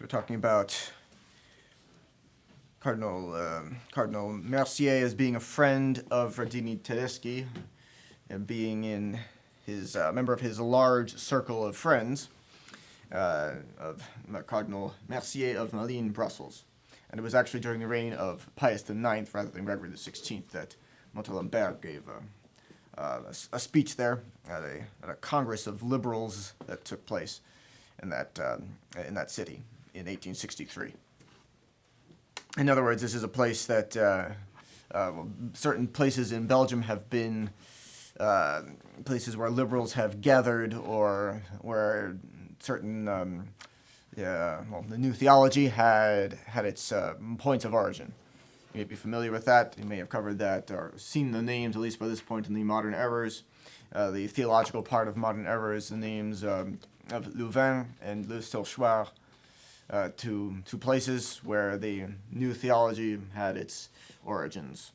we're talking about Cardinal Mercier as being a friend of Radini Tedeschi, and being in his member of his large circle of friends of Cardinal Mercier of Malines, Brussels. And it was actually during the reign of Pius IX rather than Gregory XVI that Montalembert gave a speech there at a congress of liberals that took place in that city in 1863. In other words, this is a place that certain places in Belgium have been places where liberals have gathered, or where certain the new theology had its points of origin. You may be familiar with that. You may have covered that or seen the names, at least by this point, in the Modern Errors. The theological part of Modern Errors, the names of Louvain and Le Sauchoir, two places where the new theology had its origins.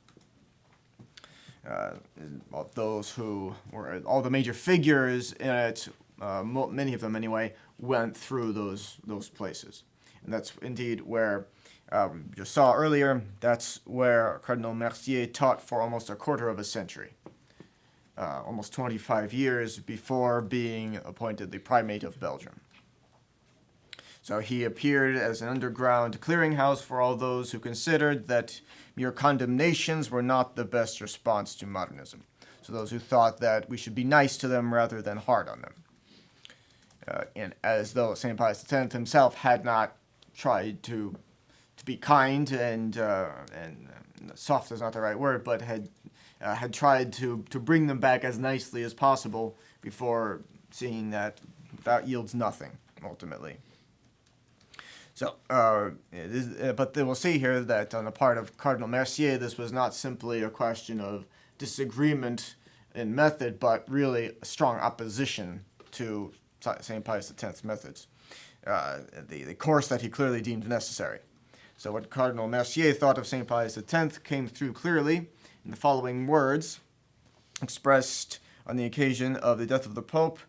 Those who were all the major figures in it, many of them anyway, went through those places. And that's indeed where we just saw earlier, that's where Cardinal Mercier taught for almost a quarter of a century, almost 25 years before being appointed the primate of Belgium. So he appeared as an underground clearinghouse for all those who considered that mere condemnations were not the best response to modernism. So those who thought that we should be nice to them rather than hard on them. And as though St. Pius X himself had not tried to be kind and soft is not the right word, but had tried to bring them back as nicely as possible before seeing that yields nothing ultimately. So, but we'll see here that on the part of Cardinal Mercier, this was not simply a question of disagreement in method, but really a strong opposition to St. Pius X's methods, the course that he clearly deemed necessary. So what Cardinal Mercier thought of St. Pius X came through clearly in the following words, expressed on the occasion of the death of the Pope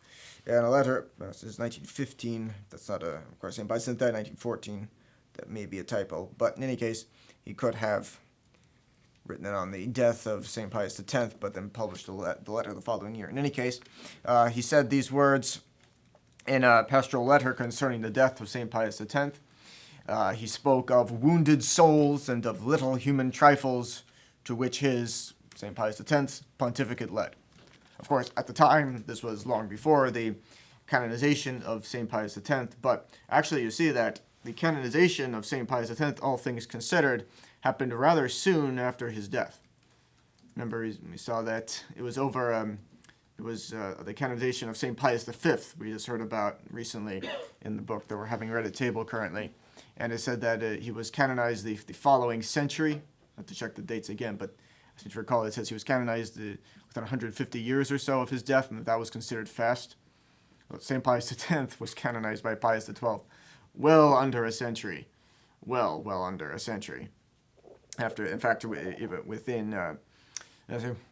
in a letter. This is 1915. That's not of course, St. Pius X died in 1914. That may be a typo, but in any case, he could have written it on the death of St. Pius X, but then published the letter the following year. In any case, he said these words in a pastoral letter concerning the death of St. Pius X. He spoke of wounded souls and of little human trifles to which his, St. Pius X, pontificate led. Of course, at the time, this was long before the canonization of St. Pius X, but actually you see that the canonization of St. Pius X, all things considered, happened rather soon after his death. Remember, we saw that it was over, the canonization of St. Pius V, we just heard about recently in the book that we're having read at table currently. And it said that he was canonized the following century. I have to check the dates again, but I seem to recall it says he was canonized within 150 years or so of his death, and that was considered fast. Well, St. Pius X was canonized by Pius XII well under a century. Well under a century. After, in fact, within,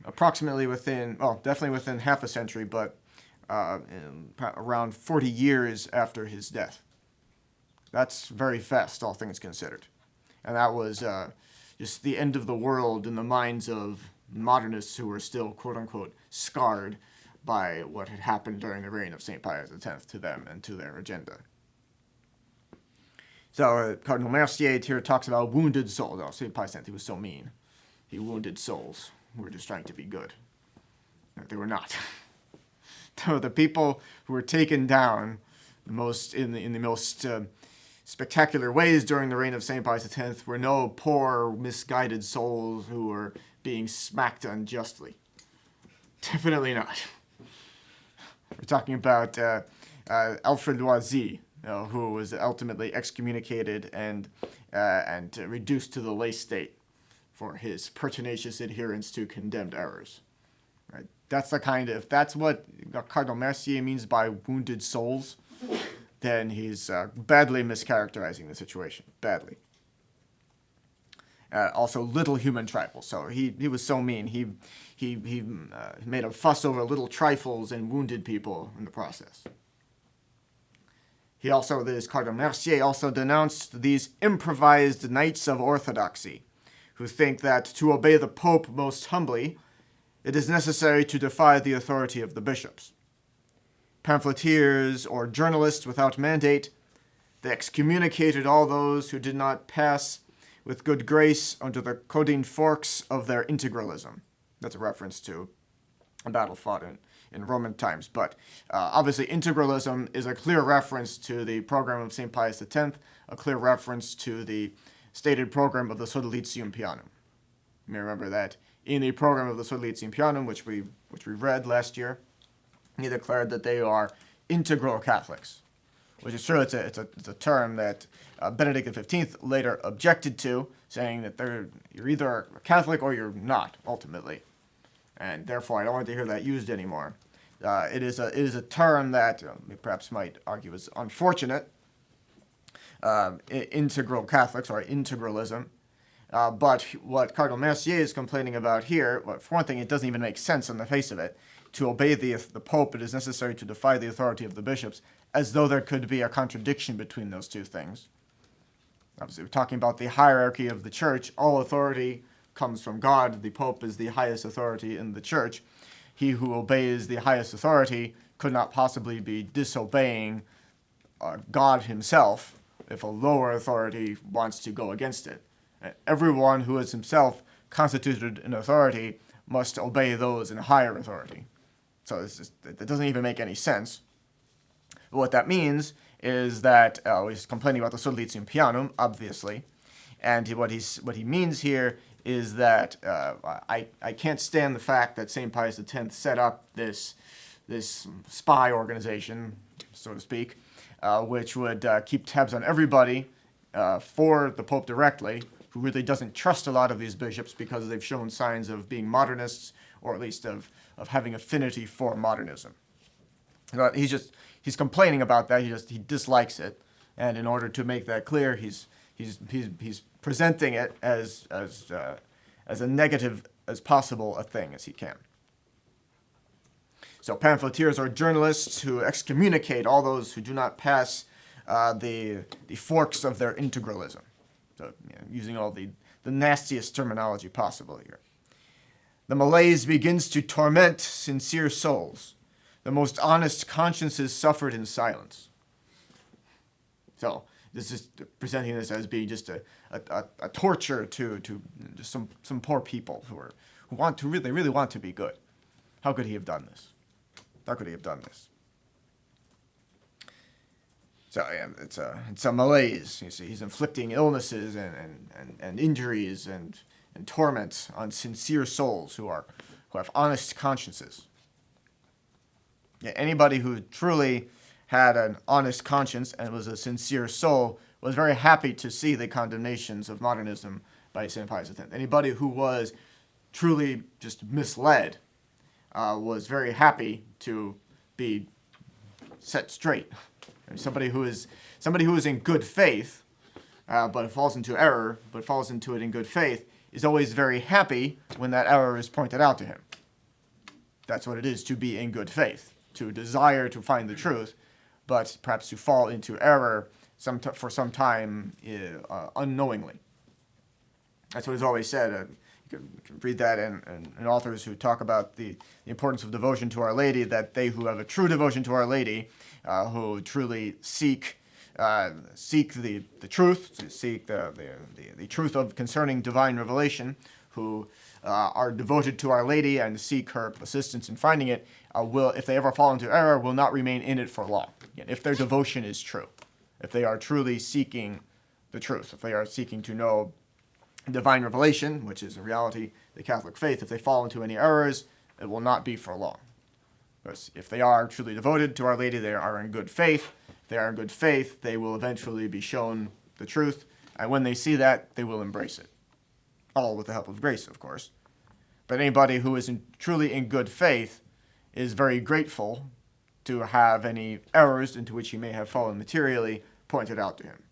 approximately within, well, definitely within half a century, but around 40 years after his death. That's very fast, all things considered. And that was just the end of the world in the minds of modernists who were still, quote-unquote, scarred by what had happened during the reign of St. Pius X to them and to their agenda. So Cardinal Mercier here talks about wounded souls. Oh, St. Pius X, he was so mean. He wounded souls who were just trying to be good. They were not. So the people who were taken down in the most spectacular ways during the reign of St. Pius X were no poor, misguided souls who were being smacked unjustly. Definitely not. We're talking about Alfred Loisy, who was ultimately excommunicated and reduced to the lay state for his pertinacious adherence to condemned errors. Right? That's if that's what Cardinal Mercier means by wounded souls, then he's badly mischaracterizing the situation. Badly. Also, little human trifles. So he was so mean. He made a fuss over little trifles and wounded people in the process. This Cardinal Mercier also denounced these improvised knights of orthodoxy, who think that to obey the Pope most humbly, it is necessary to defy the authority of the bishops. Pamphleteers or journalists without mandate, they excommunicated all those who did not pass with good grace under the codine forks of their integralism. That's a reference to a battle fought in Roman times. But obviously integralism is a clear reference to the program of St. Pius X, a clear reference to the stated program of the Sodalitium Pianum. You may remember that in the program of the Sodalitium Pianum, which we read last year, he declared that they are integral Catholics, which is true. It's a term that Benedict XV later objected to, saying that you're either a Catholic or you're not, ultimately. And therefore, I don't want to hear that used anymore. It is a term that perhaps might argue is unfortunate, integral Catholics or integralism. But what Cardinal Mercier is complaining about here, well, for one thing, it doesn't even make sense on the face of it. To obey the Pope, it is necessary to defy the authority of the bishops, as though there could be a contradiction between those two things. Obviously, we're talking about the hierarchy of the Church. All authority comes from God. The Pope is the highest authority in the Church. He who obeys the highest authority could not possibly be disobeying God himself if a lower authority wants to go against it. Everyone who is himself constituted an authority must obey those in higher authority. So it doesn't even make any sense. But what that means is that he's complaining about the Sodalitium Pianum, obviously, and what he means here is that I can't stand the fact that St. Pius X set up this spy organization, so to speak, which would keep tabs on everybody for the Pope directly, who really doesn't trust a lot of these bishops because they've shown signs of being modernists, or at least of having affinity for modernism. But he's complaining about that. He dislikes it, and in order to make that clear, he's presenting it as a negative as possible a thing as he can. So pamphleteers are journalists who excommunicate all those who do not pass the forks of their integralism. So, using all the nastiest terminology possible here. The malaise begins to torment sincere souls. The most honest consciences suffered in silence. So this is presenting this as being just a torture to just some poor people who really want to be good. How could he have done this? How could he have done this? So yeah, it's a malaise. You see, he's inflicting illnesses and injuries and torments on sincere souls who have honest consciences. Yeah, anybody who truly had an honest conscience and was a sincere soul was very happy to see the condemnations of modernism by St. Pius X. Anybody who was truly just misled was very happy to be set straight. Somebody who is in good faith, but falls into error, but falls into it in good faith, is always very happy when that error is pointed out to him. That's what it is to be in good faith, to desire to find the truth, but perhaps to fall into error for some time unknowingly. That's what is always said. You can read that in authors who talk about the importance of devotion to Our Lady, that they who have a true devotion to Our Lady, who truly seek the truth, seek the truth of concerning divine revelation, who are devoted to Our Lady and seek her assistance in finding it, will, if they ever fall into error, will not remain in it for long. Again, if their devotion is true, if they are truly seeking the truth, if they are seeking to know divine revelation, which is in reality the Catholic faith, if they fall into any errors, it will not be for long. Because if they are truly devoted to Our Lady, they are in good faith. If they are in good faith, they will eventually be shown the truth, and when they see that, they will embrace it. All with the help of grace, of course. But anybody who is truly in good faith is very grateful to have any errors into which he may have fallen materially pointed out to him.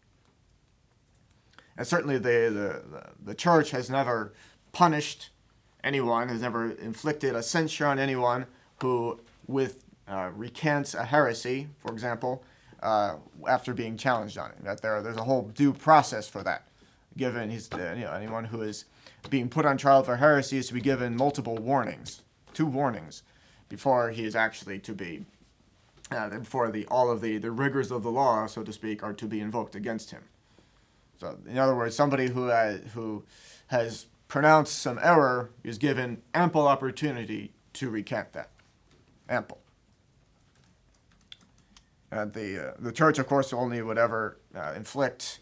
And certainly the Church has never punished anyone, has never inflicted a censure on anyone who recants a heresy, for example, after being challenged on it. That there's a whole due process for that. Given anyone who is being put on trial for heresy is to be given multiple warnings, 2 warnings, before he is actually to be, before all of the rigors of the law, so to speak, are to be invoked against him. So, in other words, somebody who has pronounced some error is given ample opportunity to recant that. Ample. And the church, of course, only would ever inflict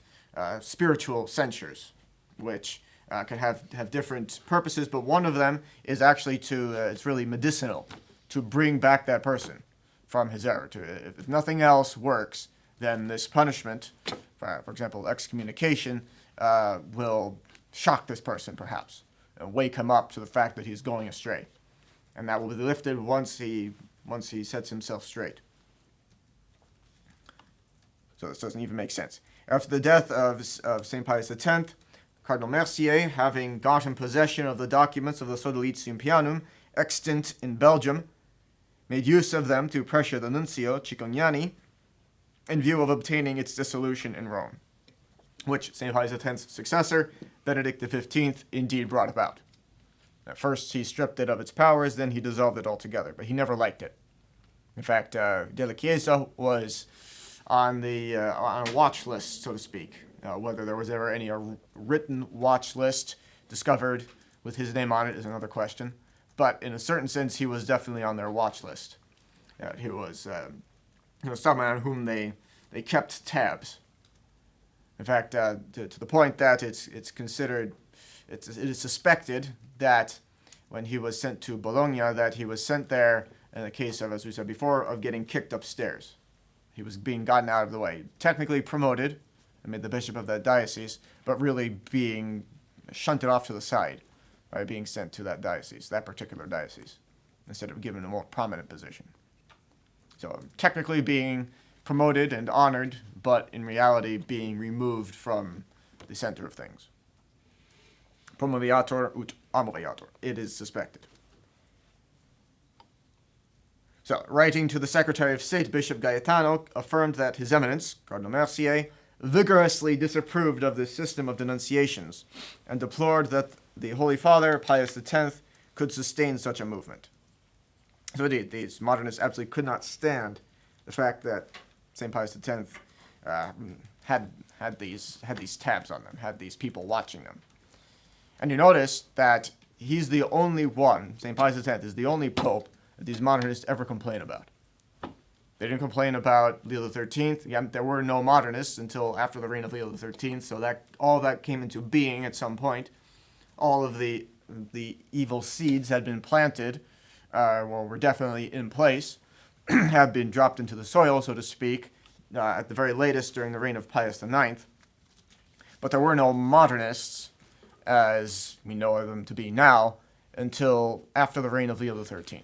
spiritual censures, which can have different purposes, but one of them is actually it's really medicinal, to bring back that person from his error. If nothing else works, then this punishment, for example, excommunication, will shock this person, perhaps, and wake him up to the fact that he's going astray. And that will be lifted once he sets himself straight. So this doesn't even make sense. After the death of St. Pius X, Cardinal Mercier, having gotten possession of the documents of the Sodalitium Pianum, extant in Belgium, made use of them to pressure the nuncio, Cicognani, in view of obtaining its dissolution in Rome, which St. Pius X's successor, Benedict XV, indeed brought about. At first, he stripped it of its powers, then he dissolved it altogether, but he never liked it. In fact, Della Chiesa was on a watch list, so to speak. Whether there was ever any written watch list discovered with his name on it is another question. But in a certain sense, he was definitely on their watch list. He was someone on whom they kept tabs. In fact, to the point that it is suspected that when he was sent to Bologna, that he was sent there in the case of, as we said before, of getting kicked upstairs. He was being gotten out of the way, technically promoted and made the bishop of that diocese, but really being shunted off to the side by being sent to that diocese, that particular diocese, instead of given a more prominent position. So technically being promoted and honored, but in reality being removed from the center of things. Promoviator ut amoriator, it is suspected. So, writing to the Secretary of State, Bishop Gaetano affirmed that His Eminence, Cardinal Mercier, vigorously disapproved of this system of denunciations and deplored that the Holy Father, Pius X, could sustain such a movement. So indeed, these modernists absolutely could not stand the fact that St. Pius X had these tabs on them, had these people watching them. And you notice that he's the only one, St. Pius X is the only pope that these modernists ever complain about. They didn't complain about Leo XIII. Again, there were no modernists until after the reign of Leo XIII, so that all that came into being at some point. All of the evil seeds had been planted, were definitely in place, have been dropped into the soil, so to speak, at the very latest during the reign of Pius IX. But there were no modernists, as we know them to be now, until after the reign of Leo XIII.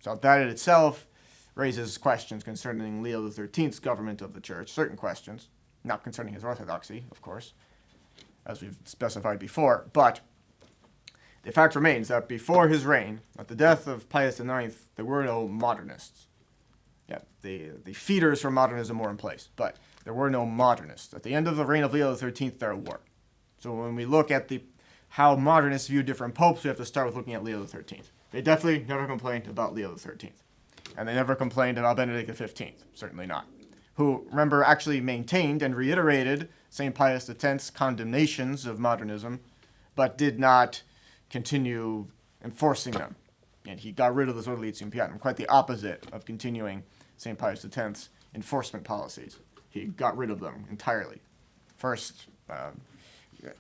So that in itself raises questions concerning Leo XIII's government of the church, certain questions, not concerning his orthodoxy, of course, as we've specified before, but the fact remains that before his reign, at the death of Pius IX, there were no modernists. Yeah, the feeders for modernism were in place, but there were no modernists. At the end of the reign of Leo XIII, there were. So when we look at how modernists view different popes, we have to start with looking at Leo XIII. They definitely never complained about Leo XIII. And they never complained about Benedict XV, certainly not. Who, remember, actually maintained and reiterated St. Pius X's condemnations of modernism, but did not continue enforcing them. And he got rid of the Sodalitium Pianum, quite the opposite of continuing St. Pius X's enforcement policies. He got rid of them entirely. First,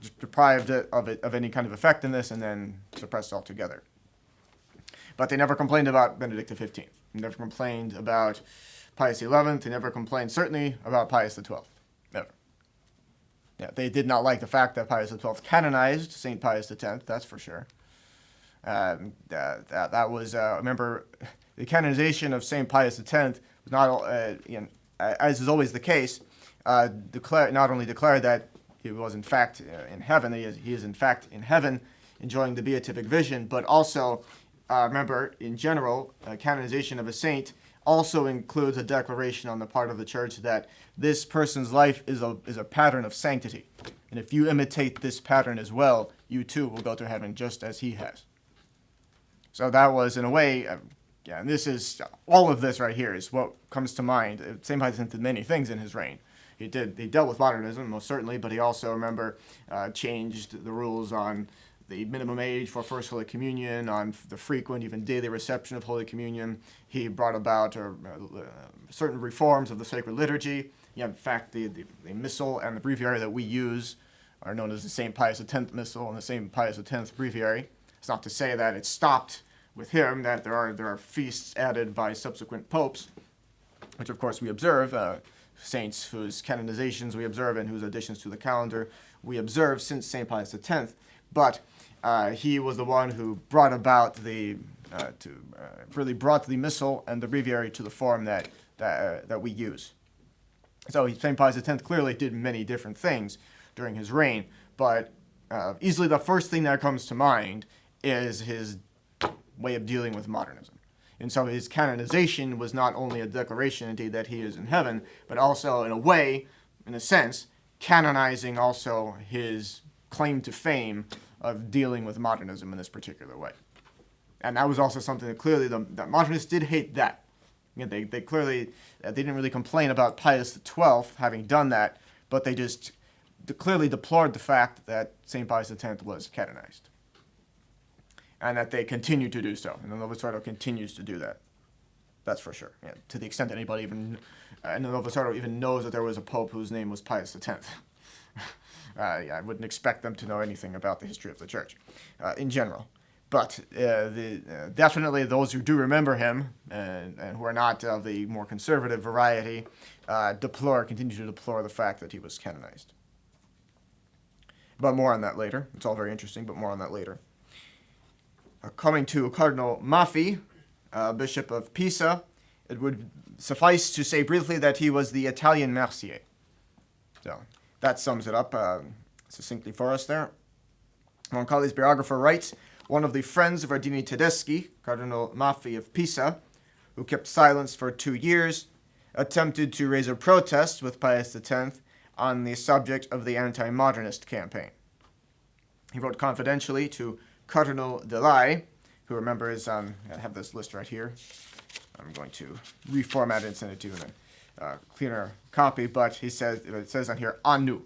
just deprived it of any kind of effectiveness, and then suppressed altogether. But they never complained about Benedict XV. They never complained about Pius XI. They never complained, certainly, about Pius XII. Never. Yeah, they did not like the fact that Pius XII canonized St. Pius X, that's for sure. That was, remember, the canonization of St. Pius X was not, as is always the case, not only declared that he was in fact in heaven, he is in fact in heaven enjoying the beatific vision, but also, remember, in general, canonization of a saint also includes a declaration on the part of the church that this person's life is a pattern of sanctity. And if you imitate this pattern as well, you too will go to heaven just as he has. So that was, in a way, and this is, all of this right here is what comes to mind. St. Pius did many things in his reign. He dealt with modernism, most certainly, but he also, remember, changed the rules on the minimum age for First Holy Communion, on the frequent, even daily reception of Holy Communion. He brought about certain reforms of the sacred liturgy. Yeah, in fact, the missal and the breviary that we use are known as the St. Pius X missal and the St. Pius X breviary. It's not to say that it stopped with him, that there are feasts added by subsequent popes, which of course we observe, saints whose canonizations we observe and whose additions to the calendar we observe since St. Pius X. But he was the one who brought about really brought the missal and the breviary to the form that we use. So St. Pius X clearly did many different things during his reign, but easily the first thing that comes to mind is his way of dealing with modernism. And so his canonization was not only a declaration, indeed, that he is in heaven, but also, in a way, in a sense, canonizing also his claim to fame of dealing with modernism in this particular way. And that was also something that clearly the modernists did hate that. Again, they clearly, they didn't really complain about Pius XII having done that, but they just clearly deplored the fact that St. Pius X was canonized. And that they continue to do so. And the Novus Ordo continues to do that. That's for sure. Yeah, to the extent that anybody even, the Novus Ordo even knows that there was a pope whose name was Pius X. I wouldn't expect them to know anything about the history of the church in general. But definitely those who do remember him and who are not of the more conservative variety continue to deplore the fact that he was canonized. But more on that later. It's all very interesting, but more on that later. Coming to Cardinal Maffei, Bishop of Pisa, it would suffice to say briefly that he was the Italian Mercier. So that sums it up succinctly for us there. Roncalli's biographer writes, one of the friends of Ardini Tedeschi, Cardinal Maffei of Pisa, who kept silence for 2 years, attempted to raise a protest with Pius X on the subject of the anti-modernist campaign. He wrote confidentially to Cardinal Delay, who, remember, is on, I have this list right here. I'm going to reformat it and send it to you in a cleaner copy, but it says on here, "Anu,"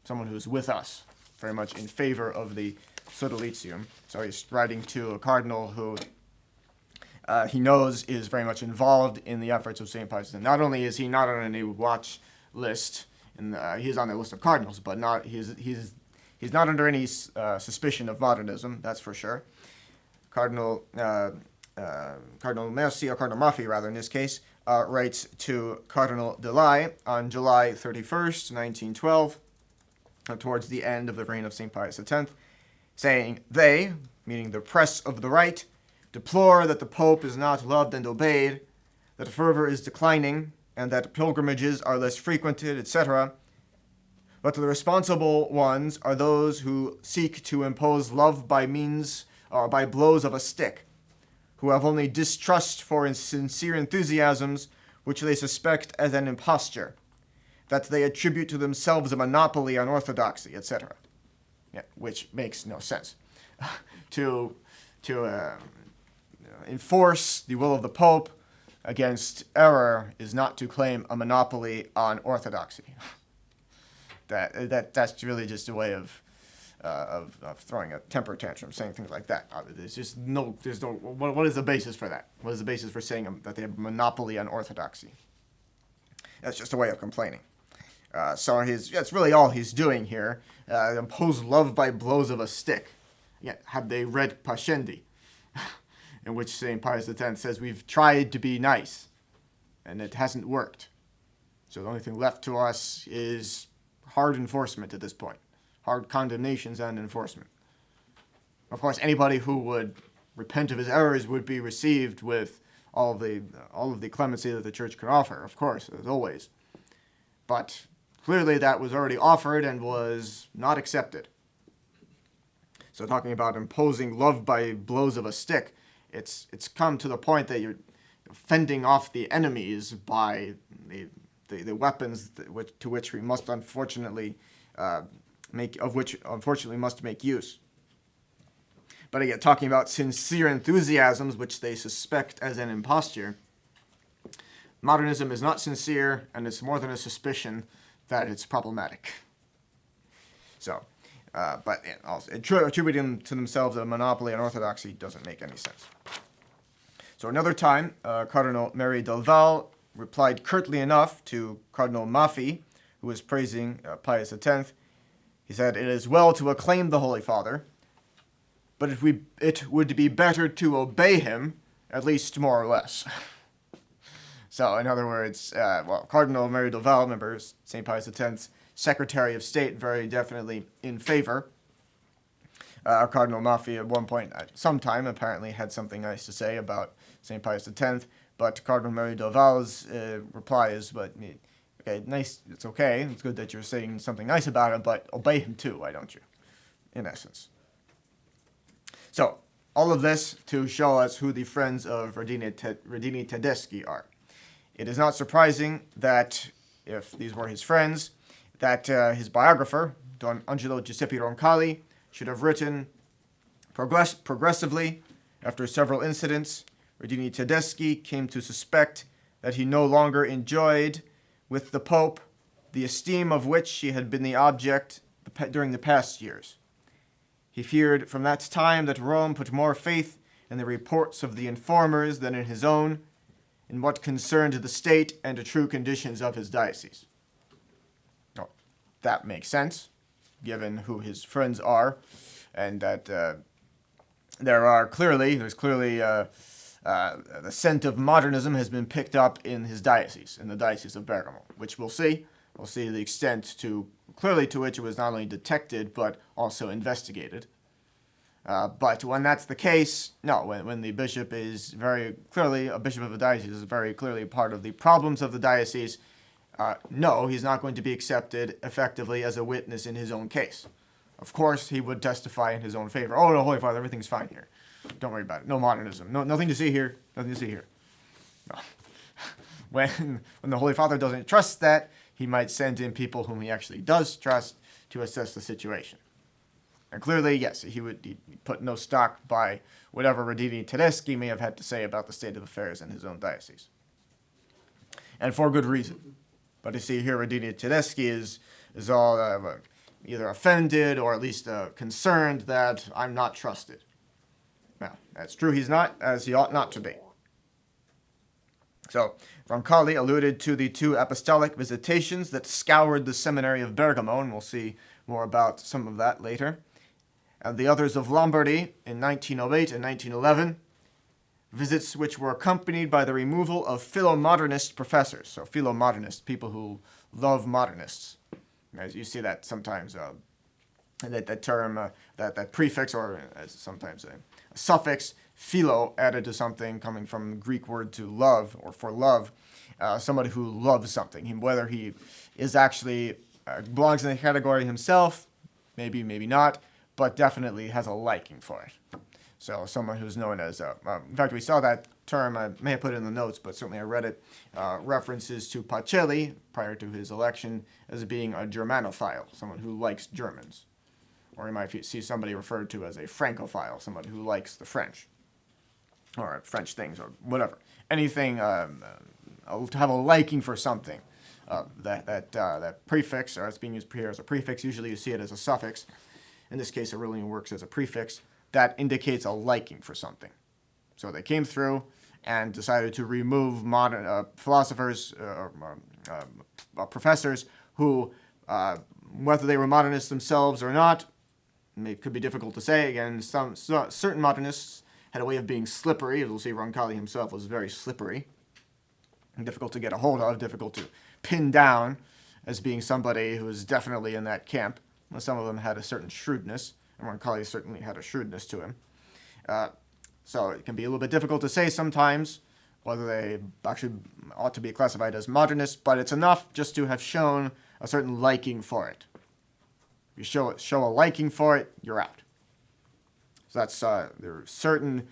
someone who's with us, very much in favor of the Sodalitium. So he's writing to a cardinal who he knows is very much involved in the efforts of St. Pius. And not only is he not on any watch list, and he's on the list of cardinals, but he's not under any suspicion of modernism, that's for sure. Cardinal Mercier, or Cardinal Maffei, rather, in this case, writes to Cardinal Delay on July 31st, 1912, towards the end of the reign of St. Pius X, saying, "They," meaning the press of the right, "deplore that the Pope is not loved and obeyed, that fervor is declining, and that pilgrimages are less frequented, etc., but the responsible ones are those who seek to impose love by means or by blows of a stick, who have only distrust for sincere enthusiasms which they suspect as an imposture, that they attribute to themselves a monopoly on orthodoxy, etc." Yeah, which makes no sense. To enforce the will of the Pope against error is not to claim a monopoly on orthodoxy. That's really just a way of throwing a temper tantrum, saying things like that. There's no. What is the basis for that? What is the basis for saying that they have a monopoly on orthodoxy? That's just a way of complaining. So that's really all he's doing here. Impose love by blows of a stick. Yeah, have they read Pascendi, in which St. Pius X says we've tried to be nice, and it hasn't worked. So the only thing left to us is hard enforcement at this point. Hard condemnations and enforcement. Of course, anybody who would repent of his errors would be received with all of the clemency that the church could offer, of course, as always. But clearly that was already offered and was not accepted. So talking about imposing love by blows of a stick, it's come to the point that fending off the enemies by the weapons to which we must unfortunately must make use. But again, talking about sincere enthusiasms which they suspect as an imposture, modernism is not sincere, and it's more than a suspicion that it's problematic. So, but also attributing to themselves a monopoly on orthodoxy doesn't make any sense. So another time, Cardinal Mary del Val replied curtly enough to Cardinal Maffei, who was praising Pius X. He said, "It is well to acclaim the Holy Father, but it would be better to obey him, at least more or less." So, in other words, Cardinal Mary del Val, remember, St. Pius X, Secretary of State, very definitely in favor. Cardinal Maffei at one point, sometime, apparently had something nice to say about St. Pius X, but Cardinal Mary del Val's reply is, okay, nice, it's okay, it's good that you're saying something nice about him, but obey him too, why don't you? In essence. So, all of this to show us who the friends of Radini Tedeschi are. It is not surprising that, if these were his friends, that his biographer, Don Angelo Giuseppe Roncalli, should have written, progressively, after several incidents, Radini Tedeschi came to suspect that he no longer enjoyed, with the Pope, the esteem of which he had been the object during the past years. He feared from that time that Rome put more faith in the reports of the informers than in his own, in what concerned the state and the true conditions of his diocese. Oh, that makes sense, given who his friends are, and that there's clearly the scent of modernism has been picked up in his diocese, in the Diocese of Bergamo, which we'll see. We'll see the extent to which it was not only detected, but also investigated. But when that's the case, no, when the bishop is very clearly, a bishop of a diocese is very clearly part of the problems of the diocese, no, he's not going to be accepted effectively as a witness in his own case. Of course, he would testify in his own favor. Oh, no, Holy Father, everything's fine here. Don't worry about it. No modernism. No, nothing to see here. Nothing to see here. No. When the Holy Father doesn't trust that, he might send in people whom he actually does trust to assess the situation. And clearly, yes, he put no stock by whatever Radini Tedeschi may have had to say about the state of affairs in his own diocese. And for good reason. But you see here, Radini Tedeschi is all either offended or at least concerned that I'm not trusted. Now, that's true, he's not, as he ought not to be. So, Roncalli alluded to the 2 apostolic visitations that scoured the seminary of Bergamo, and we'll see more about some of that later. And the others of Lombardy in 1908 and 1911, visits which were accompanied by the removal of philomodernist professors. So philomodernist, people who love modernists. As you see that sometimes, that term, that prefix, or as sometimes a suffix, philo, added to something coming from the Greek word to love, or for love, somebody who loves something. Whether he is actually belongs in the category himself, maybe not, but definitely has a liking for it. So someone who's known as, in fact, we saw that term, I may have put it in the notes, but certainly I read it, references to Pacelli, prior to his election, as being a Germanophile, someone who likes Germans. Or you might see somebody referred to as a Francophile, somebody who likes the French, or French things, or whatever. Anything, to have a liking for something. That prefix, or it's being used here as a prefix, usually you see it as a suffix. In this case, it really works as a prefix. That indicates a liking for something. So they came through and decided to remove modern philosophers, professors who, whether they were modernists themselves or not, it could be difficult to say. Again, certain modernists had a way of being slippery. As we'll see, Roncalli himself was very slippery. Difficult to get a hold of, difficult to pin down as being somebody who was definitely in that camp. Some of them had a certain shrewdness, and Roncalli certainly had a shrewdness to him. So it can be a little bit difficult to say sometimes whether they actually ought to be classified as modernists, but it's enough just to have shown a certain liking for it. If you show a liking for it, you're out. So that's there are certain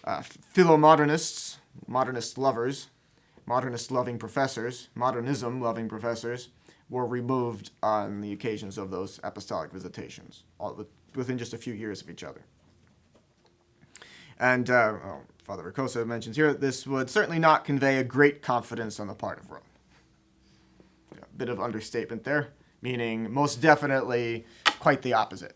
Philomodernists, modernist lovers, modernist-loving professors, modernism-loving professors, were removed on the occasions of those apostolic visitations, all within just a few years of each other. And Father Ricosa mentions here, this would certainly not convey a great confidence on the part of Rome. A bit of understatement there, meaning most definitely quite the opposite,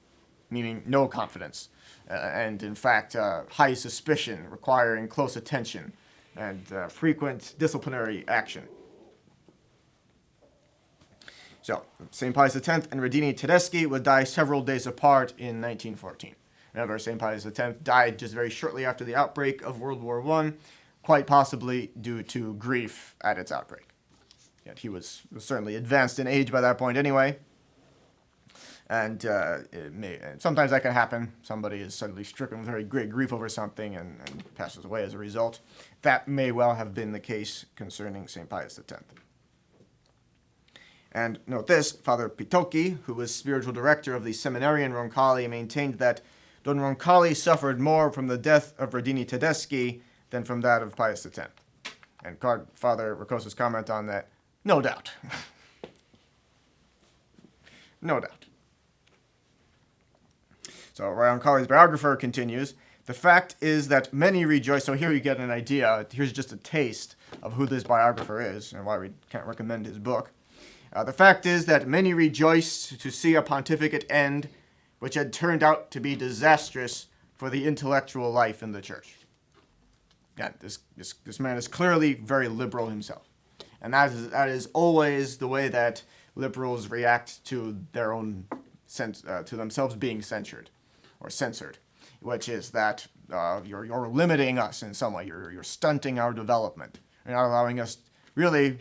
meaning no confidence. And in fact, high suspicion, requiring close attention and frequent disciplinary action. So, St. Pius X and Radini Tedeschi would die several days apart in 1914. Remember, St. Pius X died just very shortly after the outbreak of World War I, quite possibly due to grief at its outbreak. Yet he was certainly advanced in age by that point anyway. And sometimes that can happen. Somebody is suddenly stricken with very great grief over something and passes away as a result. That may well have been the case concerning St. Pius X. And note this, Father Pitocchi, who was spiritual director of the Seminary in Roncalli, maintained that Don Roncalli suffered more from the death of Radini Tedeschi than from that of Pius X. And Father Ricosa's comment on that, no doubt. No doubt. So Roncalli's biographer continues, the fact is that many rejoice, so here you get an idea, here's just a taste of who this biographer is and why we can't recommend his book. The fact is that many rejoiced to see a pontificate end which had turned out to be disastrous for the intellectual life in the church. Yeah, this man is clearly very liberal himself. And that is always the way that liberals react to their own to themselves being censured or censored, which is that you're limiting us in some way. You're stunting our development. You're not allowing us really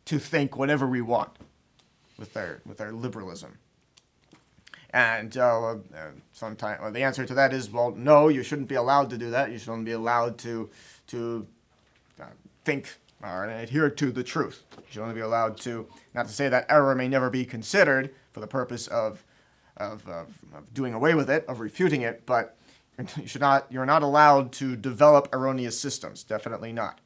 to think whatever we want with their liberalism. And sometimes the answer to that is, well, no, you shouldn't be allowed to do that. You shouldn't be allowed to think or adhere to the truth. You should only be allowed to, not to say that error may never be considered for the purpose of doing away with it, of refuting it, but you're not allowed to develop erroneous systems. Definitely not.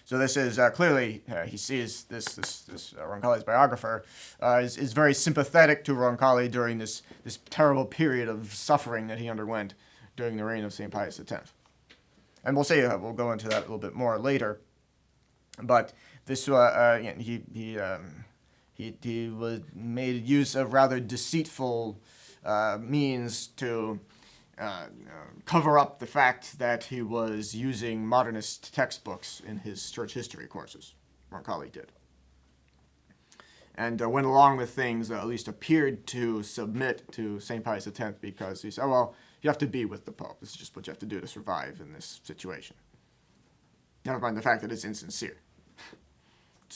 So this is clearly, he sees this Roncalli's biographer is very sympathetic to Roncalli during this terrible period of suffering that he underwent during the reign of St. Pius X. And we'll go into that a little bit more later. But this he was made use of rather deceitful means to cover up the fact that he was using modernist textbooks in his church history courses. Roncalli did. And went along with things, at least appeared to submit to St. Pius X because he said, oh, well, you have to be with the Pope. This is just what you have to do to survive in this situation. Never mind the fact that it's insincere.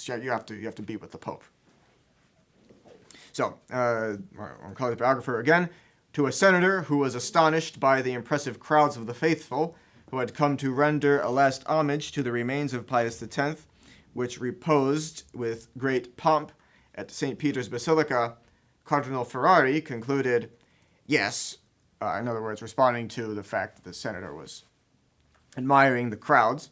You have to be with the Pope. So, Roncalli's biographer again, to a senator who was astonished by the impressive crowds of the faithful who had come to render a last homage to the remains of Pius X, which reposed with great pomp at St. Peter's Basilica, Cardinal Ferrari concluded, yes, in other words, responding to the fact that the senator was admiring the crowds,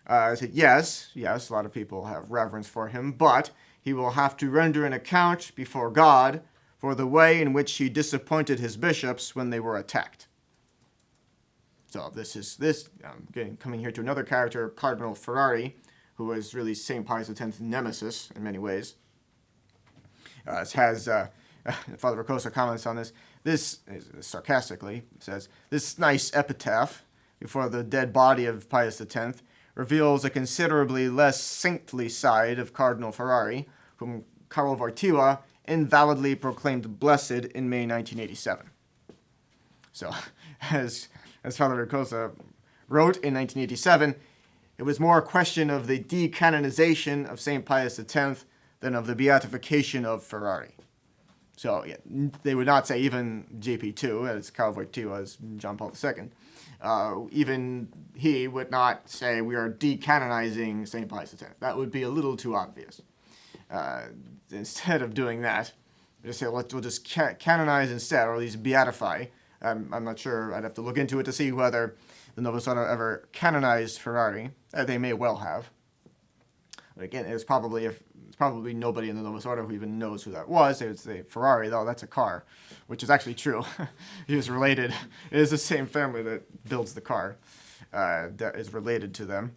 said, yes, a lot of people have reverence for him, but he will have to render an account before God for the way in which he disappointed his bishops when they were attacked. So coming here to another character, Cardinal Ferrari, who was really St. Pius X's nemesis in many ways. Father Ricosa comments on this. This, sarcastically, says, this nice epitaph before the dead body of Pius X reveals a considerably less saintly side of Cardinal Ferrari, whom Karol Wojtyła invalidly proclaimed blessed in May 1987. So, as Father Ricosa wrote in 1987, it was more a question of the decanonization of St. Pius X than of the beatification of Ferrari. So they would not say even JP2, as Karol Wojtyła, as John Paul II, even he would not say we are decanonizing St. Pius X. That would be a little too obvious. Instead of doing that, we'll just canonize instead, or at least beatify I'm not sure. I'd have to look into it to see whether the Novus Ordo ever canonized Ferrari. They may well have. But again, it's probably nobody in the Novus Ordo who even knows who that was. It's the Ferrari, though. That's a car, which is actually true. He was related. It is the same family that builds the car that is related to them.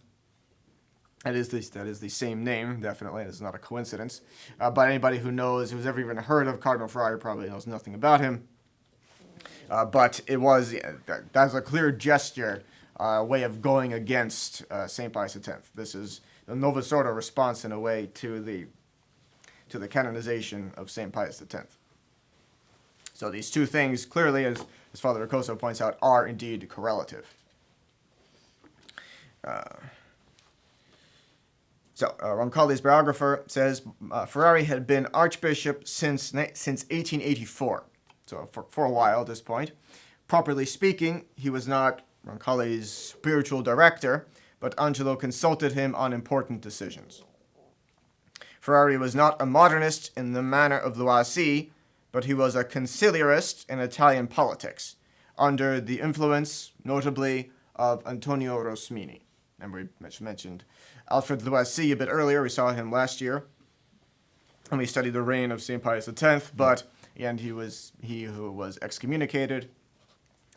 That is the same name, definitely. It's not a coincidence. But anybody who's ever even heard of Cardinal Ferrari probably knows nothing about him. But that's a clear gesture, way of going against St. Pius X. This is the Novus Ordo response in a way to the canonization of St. Pius X. So these two things clearly, as Father Ricoso points out, are indeed correlative. Roncalli's biographer says Ferrari had been archbishop since 1884, so for a while at this point. Properly speaking, he was not Roncalli's spiritual director, but Angelo consulted him on important decisions. Ferrari was not a modernist in the manner of VII, but he was a conciliarist in Italian politics, under the influence, notably, of Antonio Rosmini. Remember, we mentioned Alfred VII a bit earlier. We saw him last year, and we studied the reign of St. Pius X, but he who was excommunicated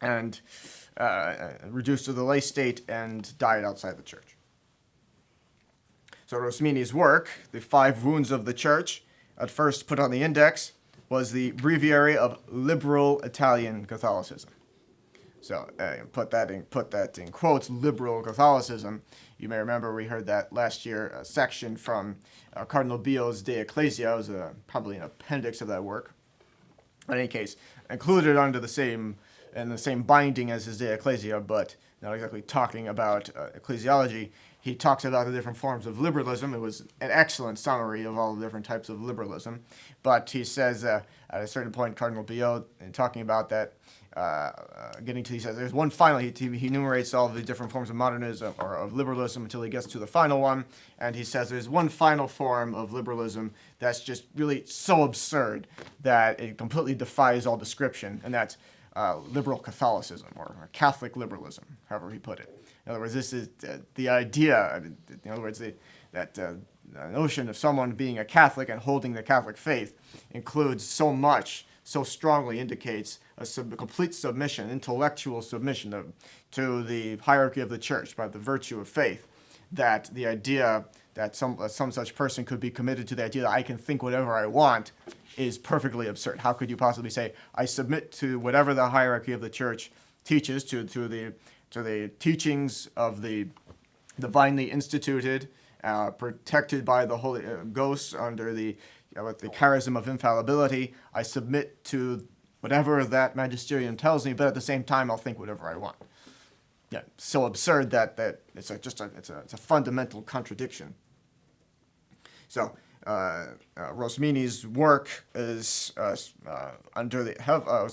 and reduced to the lay state and died outside the church. So Rosmini's work, The Five Wounds of the Church, at first put on the index, was the breviary of liberal Italian Catholicism. So put that in quotes, liberal Catholicism. You may remember we heard that last year, a section from Cardinal Bio's De Ecclesia. It was probably an appendix of that work. In any case, included under the same binding as his De Ecclesia, but not exactly talking about ecclesiology. He talks about the different forms of liberalism. It was an excellent summary of all the different types of liberalism. But he says at a certain point, Cardinal Bio, in talking about that, he says there's one final, he enumerates all the different forms of modernism or of liberalism until he gets to the final one, and he says there's one final form of liberalism that's just really so absurd that it completely defies all description, and that's liberal Catholicism, or Catholic liberalism, however he put it. In other words, this is the idea, in other words, that notion of someone being a Catholic and holding the Catholic faith includes so much, so strongly indicates a complete submission, intellectual submission to the hierarchy of the church by the virtue of faith, that the idea that some such person could be committed to the idea that I can think whatever I want is perfectly absurd. How could you possibly say, I submit to whatever the hierarchy of the church teaches, to the teachings of the divinely instituted, protected by the Holy Ghost under with the charism of infallibility. I submit to whatever that magisterium tells me, but at the same time, I'll think whatever I want. Yeah, so absurd that it's a fundamental contradiction. So Rosmini's work is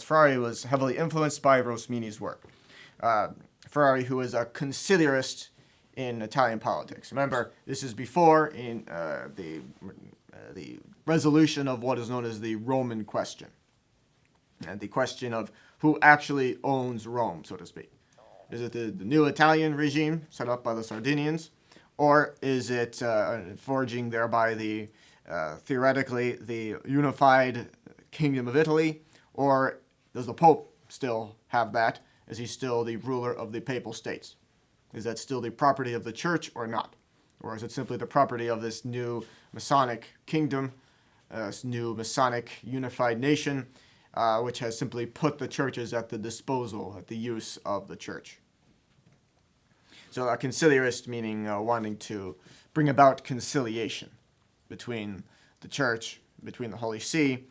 Ferrari was heavily influenced by Rosmini's work. Ferrari, who is a conciliarist in Italian politics. Remember, this is before the resolution of what is known as the Roman question, and the question of who actually owns Rome, so to speak. Is it the new Italian regime set up by the Sardinians, or is it forging thereby theoretically the unified kingdom of Italy, or does the Pope still have that? Is he still the ruler of the papal states? Is that still the property of the church or not? Or is it simply the property of this new Masonic kingdom, this new Masonic unified nation, which has simply put the churches at the disposal, at the use of the church? So a conciliarist meaning wanting to bring about conciliation between the church, between the Holy See,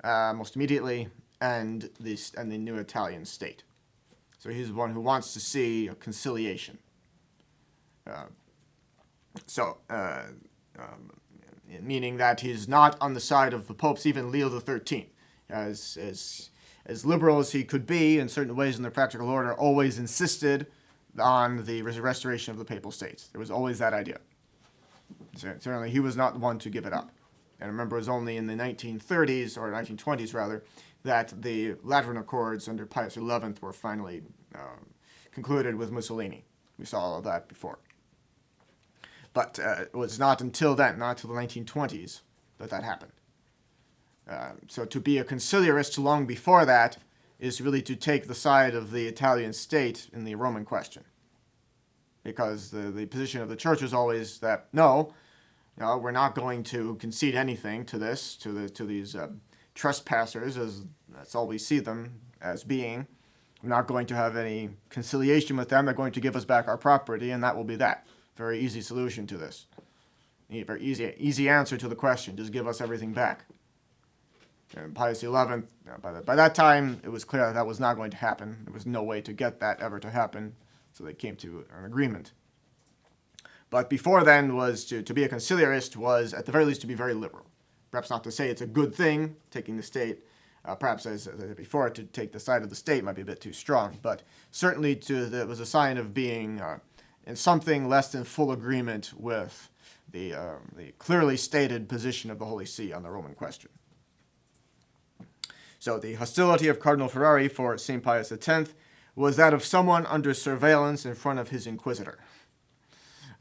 most immediately, and the new Italian state. So he's the one who wants to see a conciliation. Meaning that he's not on the side of the popes, even Leo XIII, as liberal as he could be in certain ways in the practical order, always insisted on the restoration of the papal states. There was always that idea. So certainly he was not the one to give it up. And remember, it was only in the 1930s, or 1920s rather, that the Lateran Accords under Pius XI were finally concluded with Mussolini. We saw all of that before. But it was not until then, not until the 1920s, that happened. So to be a conciliarist long before that is really to take the side of the Italian state in the Roman question. Because the position of the church was always that, no, we're not going to concede anything to this, to these trespassers, as that's all we see them as being. We're not going to have any conciliation with them. They're going to give us back our property, and that will be that. Very easy solution to this. Very easy answer to the question. Just give us everything back. And Pius XI, by that time, it was clear that was not going to happen. There was no way to get that ever to happen, so they came to an agreement. But before then, was to be a conciliarist was, at the very least, to be very liberal. Perhaps not to say it's a good thing, taking the state. Perhaps, as I said before, to take the side of the state might be a bit too strong. But certainly it was a sign of being in something less than full agreement with the clearly stated position of the Holy See on the Roman question. So the hostility of Cardinal Ferrari for St. Pius X was that of someone under surveillance in front of his inquisitor.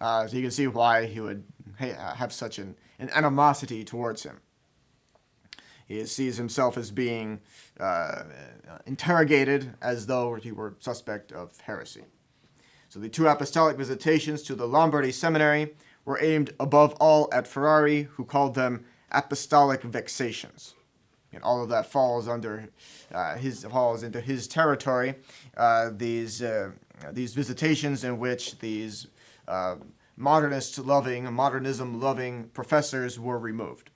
So you can see why he would have such an animosity towards him. He sees himself as being interrogated as though he were suspect of heresy. So the two apostolic visitations to the Lombardy Seminary were aimed above all at Ferrari, who called them apostolic vexations. And all of that falls under into his territory. These visitations in which these modernism-loving professors were removed.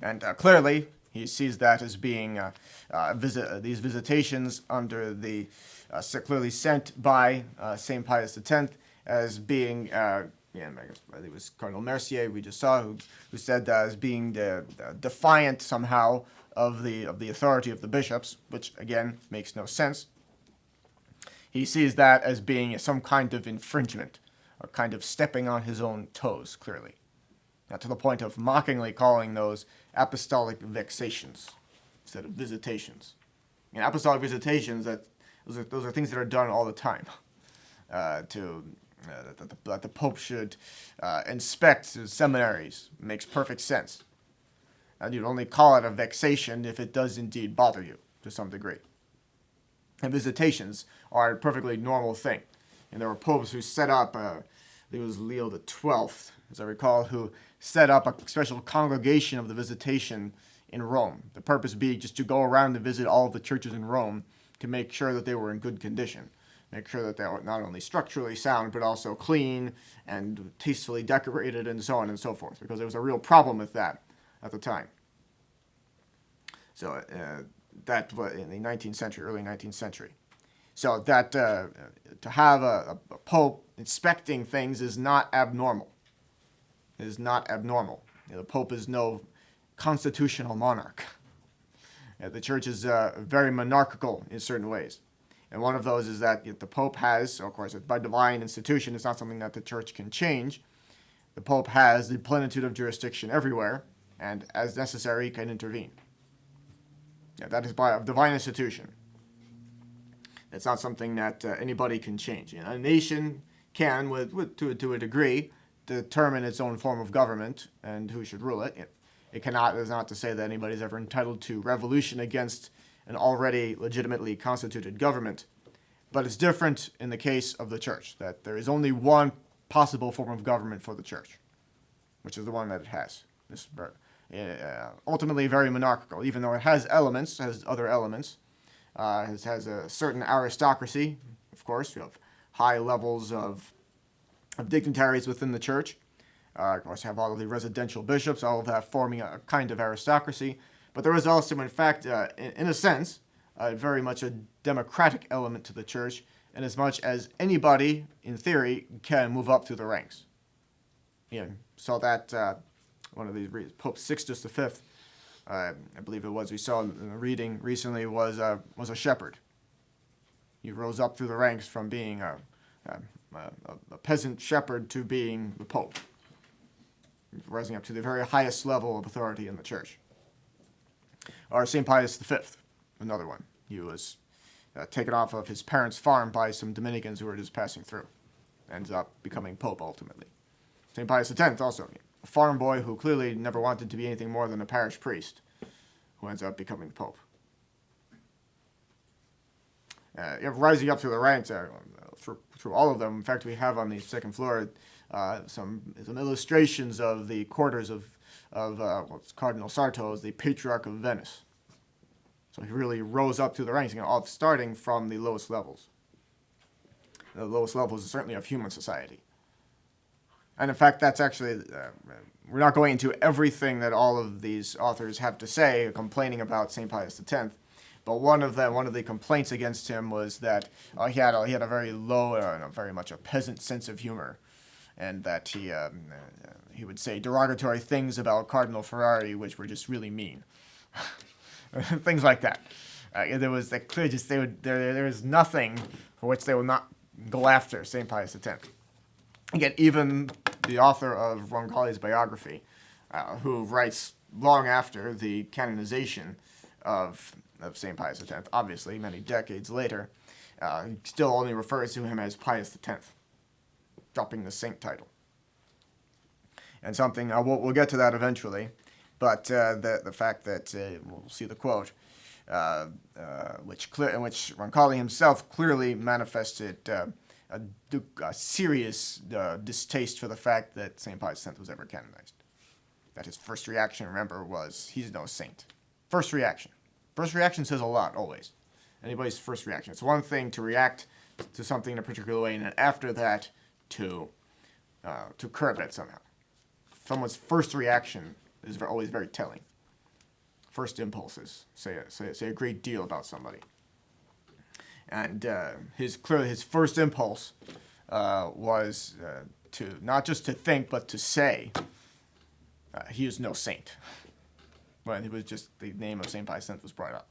And clearly, he sees that as being these visitations under the clearly sent by St. Pius X as being, I think it was Cardinal Mercier we just saw, who said that as being defiant somehow of the authority of the bishops, which again makes no sense. He sees that as being some kind of infringement, or kind of stepping on his own toes, clearly. Now, to the point of mockingly calling those apostolic vexations instead of visitations. Apostolic visitations, those are things that are done all the time. That the Pope should inspect his seminaries makes perfect sense. And you'd only call it a vexation if it does indeed bother you to some degree. And visitations are a perfectly normal thing. And there were popes who set up, I think it was Leo XII, as I recall, who set up a special congregation of the visitation in Rome. The purpose being just to go around and visit all of the churches in Rome to make sure that they were in good condition. Make sure that they were not only structurally sound, but also clean and tastefully decorated and so on and so forth, because there was a real problem with that at the time. So that was in the 19th century, early 19th century. So that to have a pope inspecting things is not abnormal. It is not abnormal. The pope is no constitutional monarch. The church is very monarchical in certain ways. And one of those is that the Pope has, of course, by divine institution, it's not something that the church can change. The Pope has the plenitude of jurisdiction everywhere, and as necessary, can intervene. That is by a divine institution. It's not something that anybody can change. A nation can, to a degree, determine its own form of government and who should rule it. It is not to say that anybody's ever entitled to revolution against an already legitimately constituted government. But it's different in the case of the church, that there is only one possible form of government for the church, which is the one that it has. It's ultimately very monarchical, even though it has other elements. It has a certain aristocracy, of course. You have high levels of dignitaries within the church. Of course, you have all of the residential bishops, all of that forming a kind of aristocracy. But there is also, in fact, in a sense, very much a democratic element to the church, in as much as anybody, in theory, can move up through the ranks. So that one of these Pope Sixtus V, I believe it was, we saw in the reading recently, was a shepherd. He rose up through the ranks from being a peasant shepherd to being the Pope. rising up to the very highest level of authority in the church. Or St. Pius V, another one. He was taken off of his parents' farm by some Dominicans who were just passing through. Ends up becoming Pope ultimately. St. Pius X also, a farm boy who clearly never wanted to be anything more than a parish priest, who ends up becoming Pope. Rising up through the ranks, through all of them. In fact, we have on the second floor some illustrations of the quarters of what's Cardinal Sarto's, the Patriarch of Venice. So he really rose up through the ranks, all starting from the lowest levels. The lowest levels, certainly, of human society. And in fact, that's actually, we're not going into everything that all of these authors have to say, complaining about St. Pius X. But one of the complaints against him was that he had a very low, very much a peasant sense of humor, and that he would say derogatory things about Cardinal Ferrari, which were just really mean, things like that. There was there was nothing for which they would not go after St. Pius X. Again, even the author of Roncalli's biography, who writes long after the canonization of St. Pius X, obviously many decades later, still only refers to him as Pius X, dropping the saint title. And something, we'll get to that eventually, but the fact that, we'll see the quote, in which Roncalli himself clearly manifested a serious distaste for the fact that St. Pius X was ever canonized. That his first reaction, remember, was, he's no saint. First reaction. First reaction says a lot, always. Anybody's first reaction. It's one thing to react to something in a particular way, and then after that, to curb it somehow. Someone's first reaction is always very telling. First impulses say a great deal about somebody. And his first impulse was to not just to think, but to say he is no saint. When it was just the name of St. Pius X was brought up.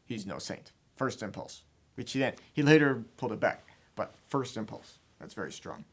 He's no saint. First impulse. Which he later pulled it back. But first impulse. That's very strong.